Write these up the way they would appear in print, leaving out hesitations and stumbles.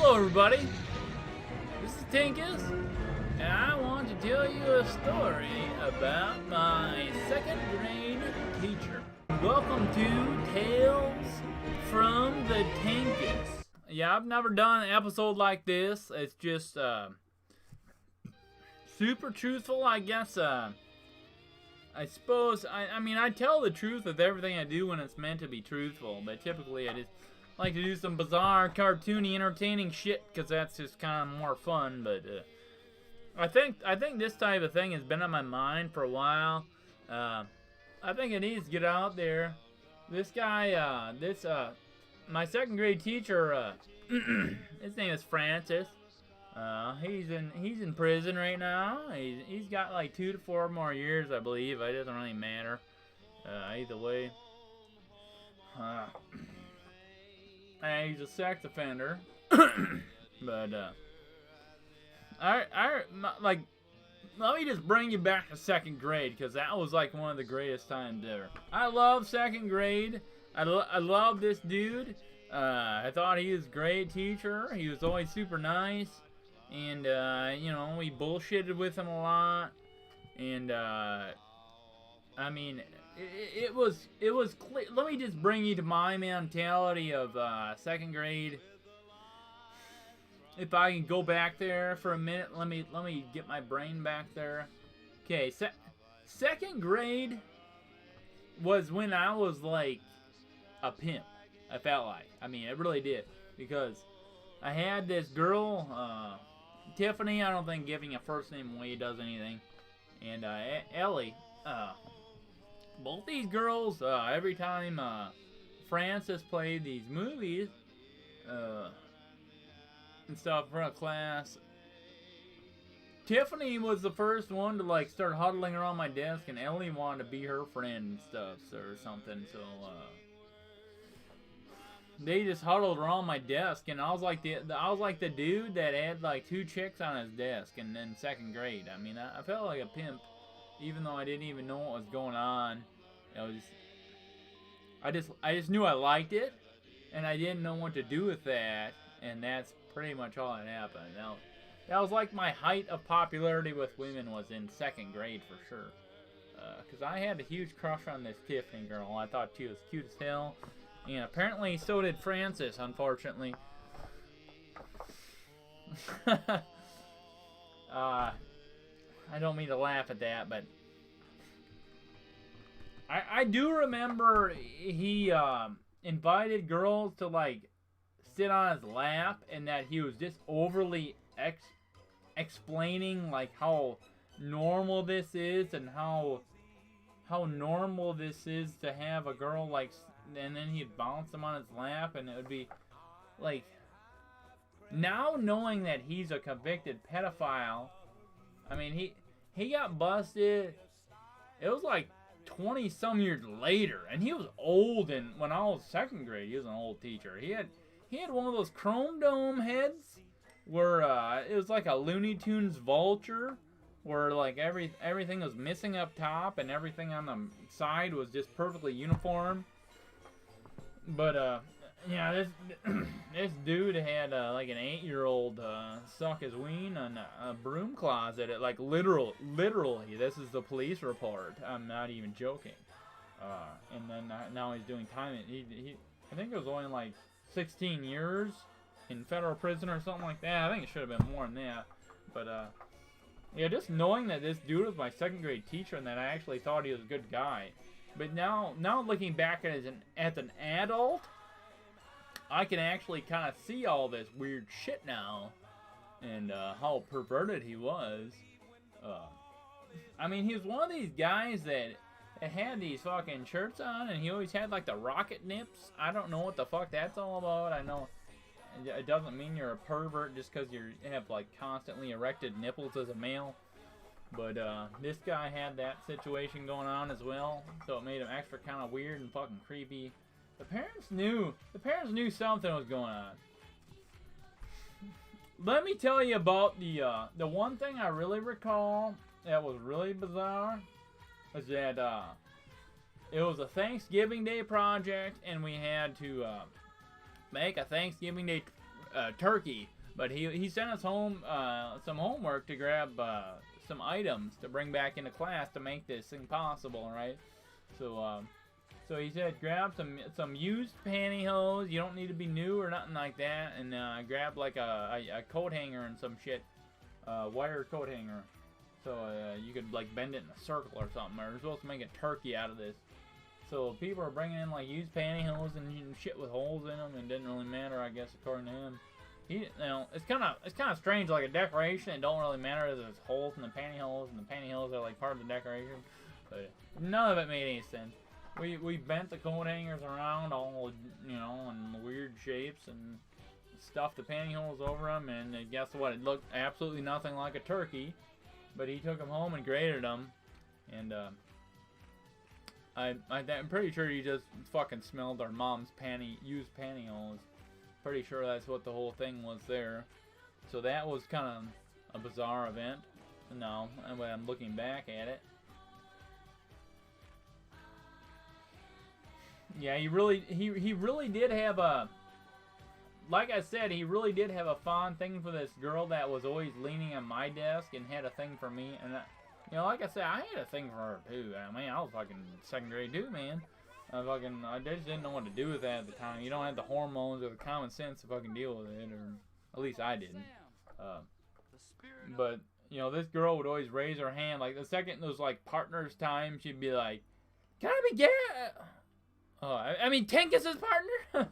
Hello everybody, this is Tinkus, and I want to tell you a story about my second grade teacher. Welcome to Tales from the Tinkus. Yeah, I've never done an episode like this. It's just super truthful, I guess. I suppose, I mean, I tell the truth with everything I do when it's meant to be truthful, but typically I just like to do some bizarre, cartoony, entertaining shit, because that's just kind of more fun, but I think this type of thing has been on my mind for a while. I think it needs to get out there. This guy, my second grade teacher, his name is Francis. He's in prison right now. He's got like 2 to 4 more years, I believe. It doesn't really matter. Either way. He's a sex offender. But let me just bring you back to second grade, because that was like one of the greatest times ever. I love second grade. I love this dude. I thought he was a great teacher. He was always super nice. And, you know, we bullshitted with him a lot. And, I mean, it was clear. Let me just bring you to my mentality of, second grade. If I can go back there for a minute, let me get my brain back there. Okay, second grade was when I was, like, a pimp. I felt like. I mean, it really did. Because I had this girl, Tiffany. I don't think giving a first name away does anything. And Ellie. Both these girls, every time Francis played these movies and stuff in front of class, Tiffany was the first one to like start huddling around my desk, and Ellie wanted to be her friend and stuff, or something. So they just huddled around my desk, and I was like the dude that had like 2 chicks on his desk, and then second grade. I mean, I felt like a pimp, even though I didn't even know what was going on. I just knew I liked it, and I didn't know what to do with that, and that's pretty much all that happened. Now, that was like my height of popularity with women was in second grade for sure, because I had a huge crush on this Tiffany girl. I thought she was cute as hell. And apparently so did Francis, unfortunately. I don't mean to laugh at that, but I do remember he invited girls to like sit on his lap, and that he was just overly explaining like how normal this is, and how normal this is to have a girl like, and then he'd bounce them on his lap, and it would be like, now knowing that he's a convicted pedophile, I mean, he got busted. It was like 20 some years later, and he was old. And when I was second grade, he was an old teacher. He had one of those chrome dome heads where it was like a Looney Tunes vulture, where like everything was missing up top, and everything on the side was just perfectly uniform. But yeah, this dude had like an 8-year-old suck his ween in a broom closet. Like literally, this is the police report. I'm not even joking. And then now he's doing time. I think it was only like 16 years in federal prison or something like that. I think it should have been more than that. But yeah, just knowing that this dude was my second grade teacher, and that I actually thought he was a good guy. But now looking back at it as an adult, I can actually kind of see all this weird shit now, and how perverted he was. I mean, he was one of these guys that had these fucking shirts on, and he always had like the rocket nips. I don't know what the fuck that's all about. I know it doesn't mean you're a pervert just because you have like constantly erected nipples as a male. But this guy had that situation going on as well, so it made him extra kind of weird and fucking creepy. The parents knew something was going on. Let me tell you about the one thing I really recall that was really bizarre was that it was a Thanksgiving Day project, and we had to make a Thanksgiving Day turkey But he sent us home some homework to grab some items to bring back into class to make this thing possible, right? So so he said grab some used pantyhose. You don't need to be new or nothing like that, and grab like a coat hanger and some shit, wire coat hanger. So you could like bend it in a circle or something. Or you're supposed to make a turkey out of this. So people are bringing in like used pantyhose and shit with holes in them, and it didn't really matter, I guess, according to him. You know, it's kind of strange, like a decoration. It don't really matter if there's holes in the pantyhose, and the pantyhose are like part of the decoration. But none of it made any sense. We bent the coat hangers around, all you know, in weird shapes, and stuffed the pantyhose over them. And guess what? It looked absolutely nothing like a turkey. But he took them home and graded them, and I'm pretty sure he just fucking smelled our mom's used pantyhose. Pretty sure that's what the whole thing was there. So that was kind of a bizarre event. No, when I'm looking back at it. Yeah, he really did have a, like I said, he really did have a fond thing for this girl that was always leaning on my desk and had a thing for me. And you know, like I said, I had a thing for her too. I mean, I was fucking second grade too, man. I just didn't know what to do with that at the time. You don't have the hormones or the common sense to fucking deal with it, or at least I didn't. But you know, this girl would always raise her hand. Like the second it was like partners time, she'd be like, "Can I be gay?" Oh, I mean, Tinkus is partner.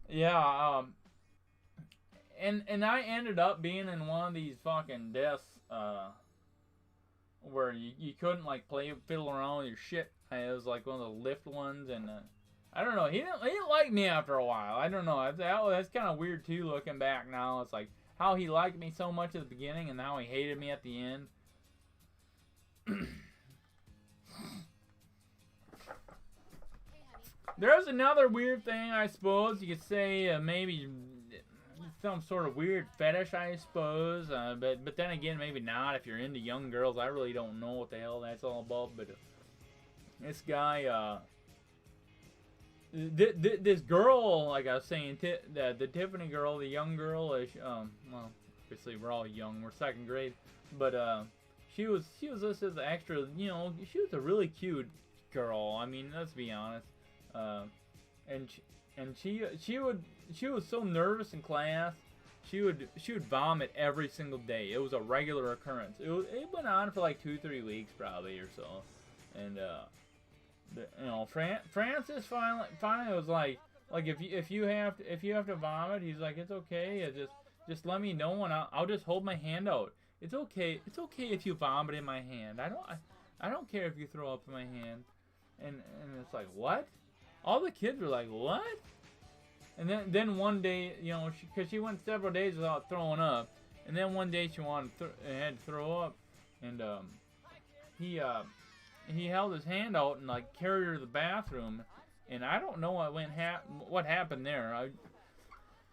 Yeah. And I ended up being in one of these fucking desks, where you couldn't like fiddle around with your shit. It was like one of the lift ones, and I don't know. He didn't like me after a while. I don't know. That's kind of weird too. Looking back now, it's like how he liked me so much at the beginning, and how he hated me at the end. There's another weird thing, I suppose you could say. Maybe some sort of weird fetish, I suppose. But then again, maybe not. If you're into young girls, I really don't know what the hell that's all about. But this guy, this girl, like I was saying, the Tiffany girl, the young girl, well, obviously we're all young, we're second grade, but she was just as extra, you know, she was a really cute girl. I mean, let's be honest. And she was so nervous in class. She would vomit every single day. It was a regular occurrence. It went on for like 2-3 weeks probably or so. And you know, Francis finally was like if you have to vomit, he's like, it's okay. Just let me know and I'll just hold my hand out. It's okay if you vomit in my hand. I don't care if you throw up in my hand. And it's like, what? All the kids were like, what? And then one day, you know, because she went several days without throwing up, and then one day she had to throw up, and he held his hand out and like carried her to the bathroom, and I don't know what happened there. I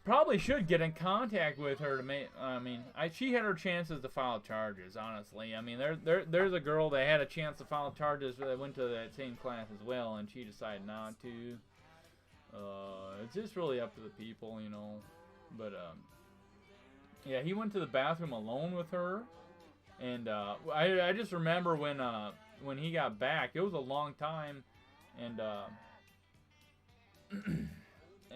probably should get in contact with her to make. I mean, she had her chances to file charges. Honestly, I mean, there's a girl that had a chance to file charges that went to that same class as well, and she decided not to. It's just really up to the people, you know. But yeah, he went to the bathroom alone with her, and I just remember when he got back, it was a long time, and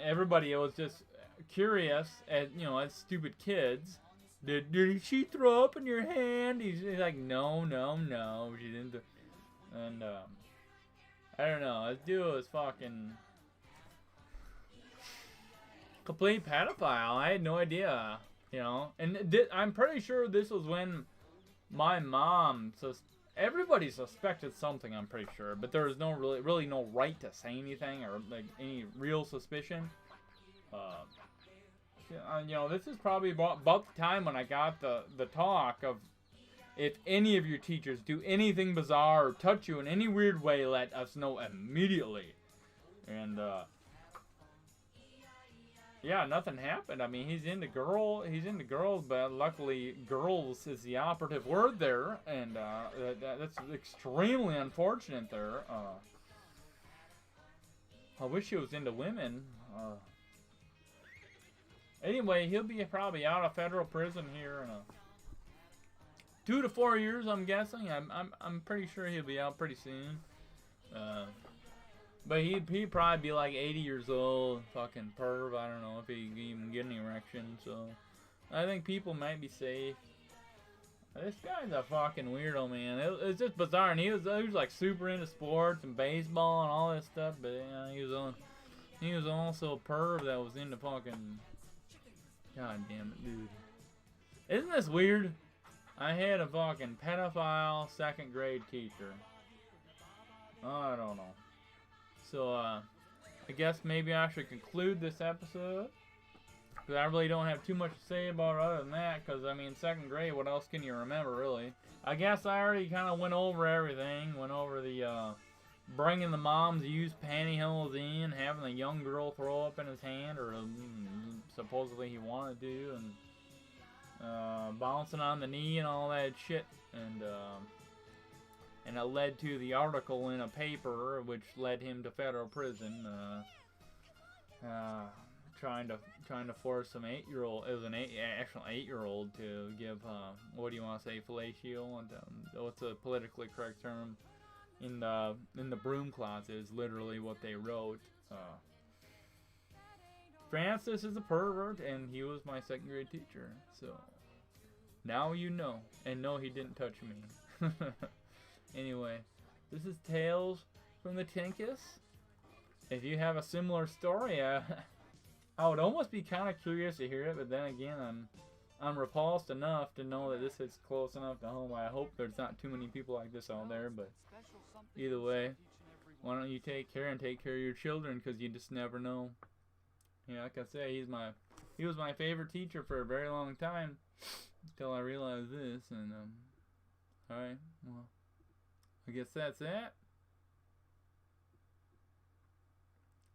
everybody was just curious as stupid kids. Did she throw up in your hand? He's like, no, she didn't. And I don't know. This dude was fucking complete pedophile. I had no idea, you know. And I'm pretty sure this was when my mom. So everybody suspected something. I'm pretty sure, but there was no really no right to say anything or like any real suspicion. You know, this is probably about the time when I got the talk of, if any of your teachers do anything bizarre or touch you in any weird way, let us know immediately. And yeah, nothing happened. I mean, he's into girls, but luckily girls is the operative word there, and that's extremely unfortunate there. I wish he was into women. Anyway, he'll be probably out of federal prison here in 2 to 4 years, I'm guessing. I'm pretty sure he'll be out pretty soon. But he'd probably be like 80 years old, fucking perv. I don't know if he can even get an erection. So I think people might be safe. This guy's a fucking weirdo, man. It's just bizarre. And he was like super into sports and baseball and all this stuff. But yeah, he was also a perv that was into fucking. God damn it, dude. Isn't this weird? I had a fucking pedophile 2nd grade teacher. I don't know. So, I guess maybe I should conclude this episode. Because I really don't have too much to say about it other than that. Because, I mean, 2nd grade, what else can you remember, really? I guess I already kind of went over everything. Went over the, bringing the mom's used pantyhose in, having a young girl throw up in his hand, or supposedly he wanted to, and bouncing on the knee and all that shit, and it led to the article in a paper, which led him to federal prison, trying to force some 8-year-old, it was an actual 8-year-old to give, what do you want to say, fellatio, and what's the politically correct term? In the broom closet is literally what they wrote. Francis is a pervert, and he was my 2nd grade teacher. So now you know, and no, he didn't touch me. Anyway, this is Tales from the Tinkus. If you have a similar story, I would almost be kind of curious to hear it, but then again, I'm repulsed enough to know that this is close enough to home. I hope there's not too many people like this out there, but either way, why don't you take care and take care of your children, because you just never know. Yeah, like I say, he was my favorite teacher for a very long time, until I realized this, and alright, well, I guess that's that.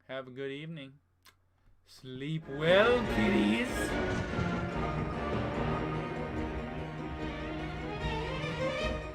Have a good evening. Sleep well, kiddies.